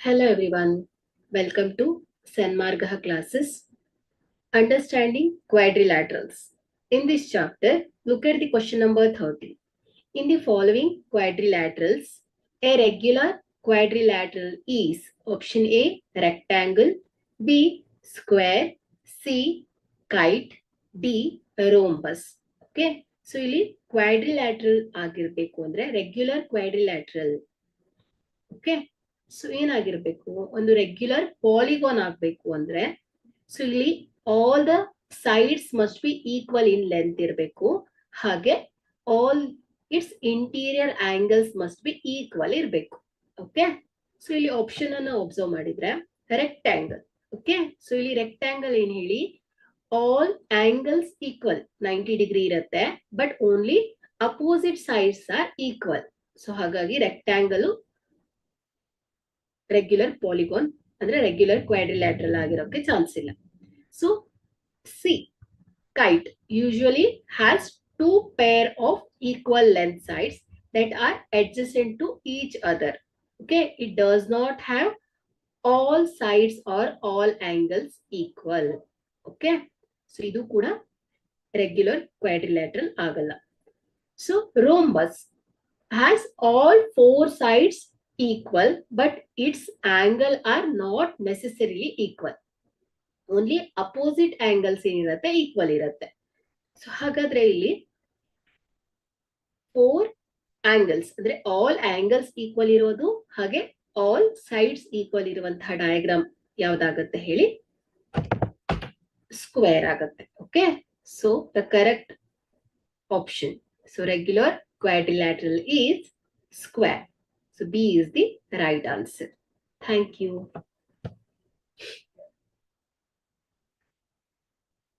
Hello everyone, welcome to Sanmargaha classes, Understanding Quadrilaterals. In this chapter, look at the question number 30. In the following quadrilaterals, a regular quadrilateral is option A, rectangle, B, square, C, kite, D, rhombus. Okay, so ಇಲ್ಲಿ quadrilateral ಆಗಿರಬೇಕು ಅಂದ್ರೆ regular quadrilateral. Okay. So ಏನಾಗಿರ್ಬೇಕು, ಒಂದು regular polygon ಆಗ್ಬೇಕು ಅಂದ್ರೆ so ಇಲ್ಲಿ all the sides must be equal in length ಇರಬೇಕು, ಹಾಗೆ all its interior angles must be equal ಇರಬೇಕು. ಓಕೆ, ಸೊ ಇಲ್ಲಿ ಆಪ್ಷನ್ ಅನ್ನ ಒಬ್ಸರ್ವ್ ಮಾಡಿದ್ರೆ ರೆಕ್ಟ್ಯಾಂಗಲ್. ಓಕೆ, ಸೊ ಇಲ್ಲಿ ರೆಕ್ಟ್ಯಾಂಗಲ್ ಏನ್ ಹೇಳಿ, ಆಲ್ ಆಂಗಲ್ಸ್ ಈಕ್ವಲ್ 90 ಡಿಗ್ರಿ ಇರುತ್ತೆ, but only opposite sides are equal. So ಹಾಗಾಗಿ ರೆಕ್ಟ್ಯಾಂಗಲ್ ರೆಗ್ಯುಲರ್ ಪಾಲಿಗಾನ್ ಅಂದ್ರೆ ರೆಗ್ಯುಲರ್ ಕ್ವಾಡ್ರಿಲ್ಯಾಟರಲ್ ಆಗಿರೋಕೆ ಚಾನ್ಸ್ ಇಲ್ಲ. So see, kite usually has two pair of equal length sides that are adjacent to each other. Okay, it does not have all sides or all angles equal. Okay, so idu kuda regular quadrilateral agalla. So rhombus has all four sides equal, but its angle are not necessarily equal. Only opposite angles ಏನಿರುತ್ತೆ equal ಇರುತ್ತೆ. So ಹಾಗಾದ್ರೆ ಇಲ್ಲಿ four angles ಅಂದ್ರೆ all angles equal ಇರೋದು ಹಾಗೆ all sides equal ಇರುವಂತಹ diagram ಯಾವ್ದಾಗತ್ತೆ ಹೇಳಿ, square ಆಗತ್ತೆ. Okay, so the correct option, so regular quadrilateral is square. So B is the right answer. Thank you.